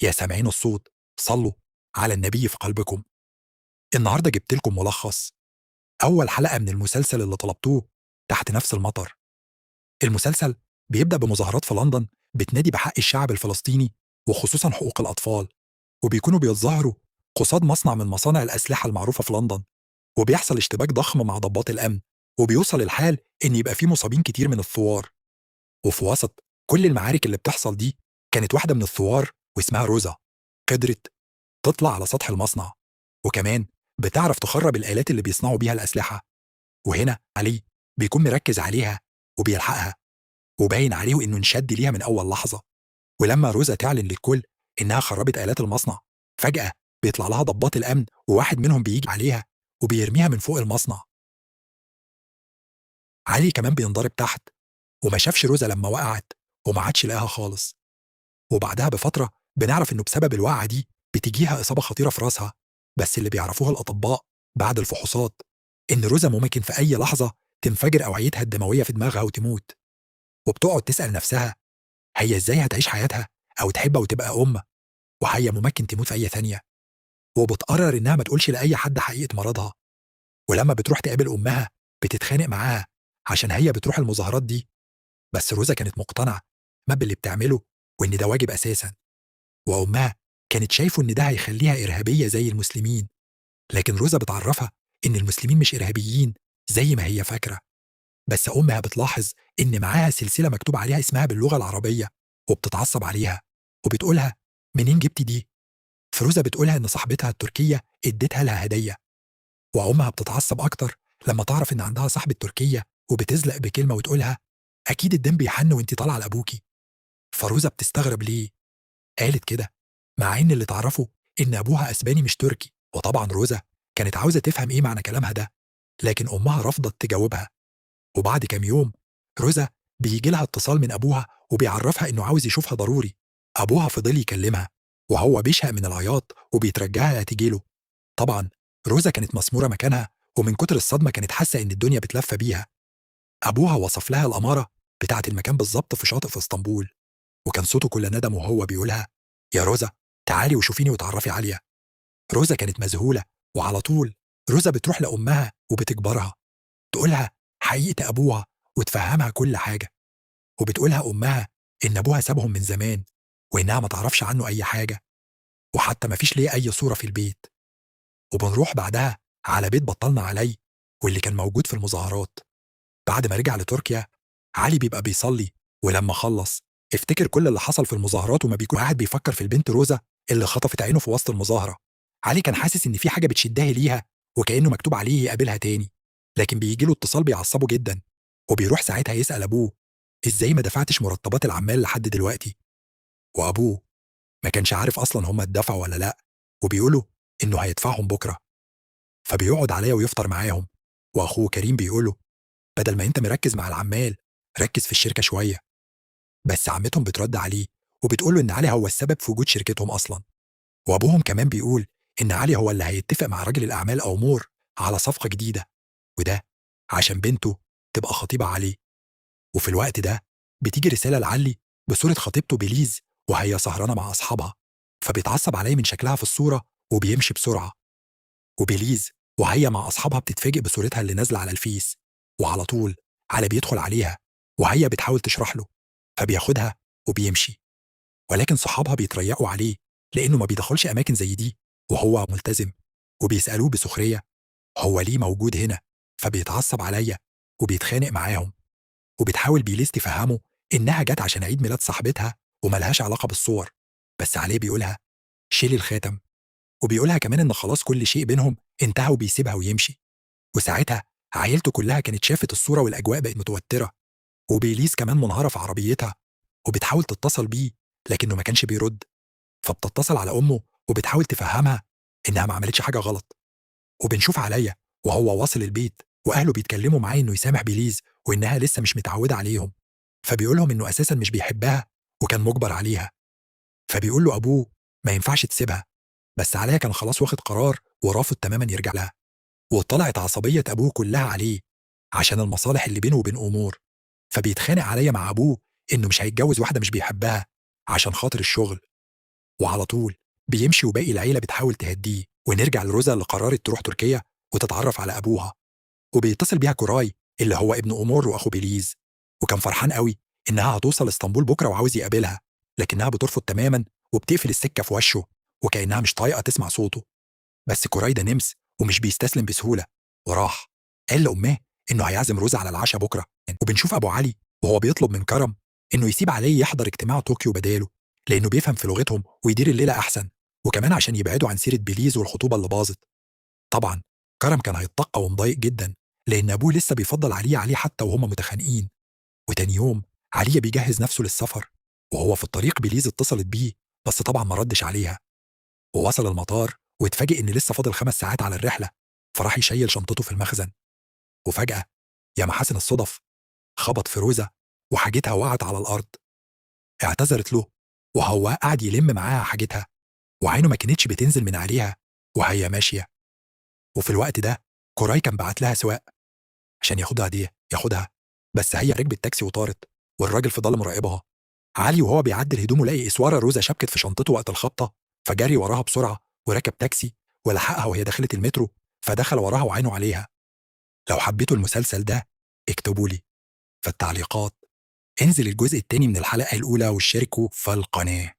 يا سامعين الصوت، صلوا على النبي في قلبكم. النهارده جبت لكم ملخص أول حلقة من المسلسل اللي طلبتوه، تحت نفس المطر. المسلسل بيبدأ بمظاهرات في لندن بتنادي بحق الشعب الفلسطيني وخصوصا حقوق الأطفال، وبيكونوا بيتظاهروا قصاد مصنع من مصانع الأسلحة المعروفة في لندن، وبيحصل اشتباك ضخم مع ضباط الأمن، وبيوصل الحال إن يبقى فيه مصابين كتير من الثوار. وفي وسط كل المعارك اللي بتحصل دي، كانت واحدة من الثوار واسمها روزا قدرت تطلع على سطح المصنع، وكمان بتعرف تخرب الآلات اللي بيصنعوا بيها الأسلحة. وهنا علي بيكون مركز عليها وبيلحقها، وباين عليه إنه انشد ليها من أول لحظة. ولما روزا تعلن للكل إنها خربت آلات المصنع، فجأة بيطلع لها ضباط الأمن وواحد منهم بيجي عليها وبيرميها من فوق المصنع. علي كمان بينضرب تحت، وما شافش روزا لما وقعت وما عادش لاقاها خالص. وبعدها بفترة بنعرف إنه بسبب الوقعة دي بتجيها إصابة خطيرة في راسها، بس اللي بيعرفوها الأطباء بعد الفحوصات إن روزا ممكن في أي لحظة تنفجر أوعيتها الدموية في دماغها وتموت. وبتقعد تسأل نفسها هي إزاي هتعيش حياتها أو تحب أو تبقى أم، وهي ممكن تموت في أي ثانية. وبتقرر إنها ما تقولش لأي حد حقيقة مرضها. ولما بتروح تقابل أمها بتتخانق معاها عشان هي بتروح المظاهرات دي، بس روزا كانت مقتنعة ما باللي بتعمله وإن ده واجب أساسا. وأمها كانت شايفة إن ده هيخليها إرهابية زي المسلمين، لكن روزا بتعرفها إن المسلمين مش إرهابيين زي ما هي فاكرة. بس أمها بتلاحظ إن معاها سلسلة مكتوب عليها اسمها باللغة العربية، وبتتعصب عليها وبتقولها منين جبتي دي؟ فروزا بتقولها إن صاحبتها التركية اديتها لها هدية. وأمها بتتعصب أكتر لما تعرف إن عندها صاحبة تركية، وبتزلق بكلمة وتقولها أكيد الدم بيحن وإنتي طالعة لأبوكي. فروزا بتستغرب ليه قالت كده، مع إن اللي تعرفه إن أبوها أسباني مش تركي. وطبعا روزا كانت عاوزة تفهم إيه معنى كلامها ده، لكن أمها رفضت تجاوبها. وبعد كام يوم روزا بيجي لها اتصال من أبوها وبيعرفها إنه عاوز يشوفها ضروري. أبوها فضل يكلمها وهو بيشهق من العياط وبيترجاها تجيله. طبعا روزا كانت مسمورة مكانها، ومن كتر الصدمة كانت حاسة إن الدنيا بتلف بيها. أبوها وصف لها الأمارة بتاعة المكان بالظبط في شاطئ في اسطنبول، وكان صوته كل ندم وهو بيقولها يا روزا تعالي وشوفيني وتعرفي عليا. روزا كانت مذهولة، وعلى طول روزا بتروح لأمها وبتكبرها، تقولها حقيقة أبوها وتفهمها كل حاجة. وبتقولها أمها إن أبوها سابهم من زمان، وإنها ما تعرفش عنه أي حاجة، وحتى ما فيش ليه أي صورة في البيت. وبنروح بعدها على بيت بطلنا علي واللي كان موجود في المظاهرات. بعد ما رجع لتركيا علي بيبقى بيصلي، ولما خلص افتكر كل اللي حصل في المظاهرات وما بيكون قاعد بيفكر في البنت روزا اللي خطفت عينه في وسط المظاهرة. علي كان حاسس إن في حاجة بتشدها ليها وكأنه مكتوب عليه يقابلها تاني، لكن بيجي له اتصال بيعصبه جدا، وبيروح ساعتها يسأل أبوه إزاي ما دفعتش مرتبات العمال لحد دلوقتي. وأبوه ما كانش عارف أصلا هم اتدفعوا ولا لأ، وبيقوله إنه هيدفعهم بكرة. فبيقعد عليا ويفطر معاهم، وأخوه كريم بيقوله بدل ما أنت مركز مع العمال ركز في الشركة شوية. بس عمتهم بترد عليه وبتقوله إن علي هو السبب في وجود شركتهم أصلا. وأبوهم كمان بيقول إن علي هو اللي هيتفق مع راجل الأعمال أمور على صفقة جديدة، وده عشان بنته تبقى خطيبة عليه. وفي الوقت ده بتيجي رسالة لعلي بصورة خطيبته بليز وهي سهرانة مع أصحابها، فبيتعصب عليه من شكلها في الصورة وبيمشي بسرعة. وبليز وهي مع أصحابها بتتفاجئ بصورتها اللي نازلة على الفيس، وعلى طول علي بيدخل عليها وهي بتحاول تشرح له، فبياخدها وبيمشي. ولكن صحابها بيتريقوا عليه لأنه ما بيدخلش أماكن زي دي وهو ملتزم، وبيسألوه بسخرية هو ليه موجود هنا. فبيتعصب عليا وبيتخانق معاهم، وبتحاول بيليز تفهمه إنها جت عشان عيد ميلاد صاحبتها وملهاش علاقة بالصور. بس عليه بيقولها شيلي الخاتم، وبيقولها كمان إن خلاص كل شيء بينهم انتهى وبيسيبها ويمشي. وساعتها عيلته كلها كانت شافت الصورة والأجواء بقت متوترة، وبيليز كمان منهارة في عربيتها وبتحاول تتصل بيه لكنه ما كانش بيرد. فبتتصل على أمه وبتحاول تفهمها إنها ما عملتش حاجة غلط. وبنشوف عليا وهو واصل البيت وأهله بيتكلموا معاه إنه يسامح بيليز وإنها لسه مش متعودة عليهم، فبيقولهم إنه أساسا مش بيحبها وكان مجبر عليها. فبيقول له أبوه ما ينفعش تسيبها، بس عليا كان خلاص واخد قرار ورافض تماما يرجع لها. وطلعت عصبية أبوه كلها عليه عشان المصالح اللي بينه وبين أمور. فبيتخانق عليا مع أبوه إنه مش هيتجوز واحدة مش بيحبها عشان خاطر الشغل. وعلى طول بيمشي وباقي العيلة بتحاول تهديه، ونرجع لروزا اللي قررت تروح تركيا وتتعرف على أبوها. وبيتصل بيها كوراي اللي هو ابن أمور وأخو بيليز، وكان فرحان قوي إنها هتوصل اسطنبول بكرة وعاوز يقابلها، لكنها بترفض تماما وبتقفل السكة في وشه وكأنها مش طايقة تسمع صوته. بس كوراي ده نمس ومش بيستسلم بسهولة، وراح قال لأمه إنه هيعزم روزا على العشاء بكرة. وبنشوف أبو علي وهو بيطلب من كرم إنه يسيب عليه يحضر اجتماع طوكيو بداله، لأنه بيفهم في لغتهم ويدير الليلة أحسن، وكمان عشان يبعدوا عن سيرة بيليز والخطوبة اللي باظت. طبعا كرم كان هيتطقى ومضايق جدا، لأن أبوه لسه بيفضل عليه حتى وهم متخانقين. وتاني يوم عليا بيجهز نفسه للسفر، وهو في الطريق بيليز اتصلت بيه، بس طبعا ما ردش عليها. ووصل المطار واتفاجئ إن لسه فاضل 5 ساعات على الرحلة، فراح يشيل شنطته في المخزن. وفجأة يا محاسن الصدف خبط في روزا وحاجتها وقعت على الأرض. اعتذرت له وهو قعد يلم معاها حاجتها، وعينه ما كانتش بتنزل من عليها وهي ماشية. وفي الوقت ده كوراي كان بعت لها سواق عشان ياخدها دي ياخدها، بس هي ركبت تاكسي وطارت، والراجل فضل مراقبها. علي وهو بيعدل هدومه لقي اسواره روزا شبكت في شنطته وقت الخبطه، فجري وراها بسرعه وركب تاكسي ولحقها وهي دخلت المترو، فدخل وراها وعينه عليها. لو حبيتوا المسلسل ده اكتبوا لي في التعليقات انزل الجزء التاني من الحلقه الاولى واشتركوا في القناه.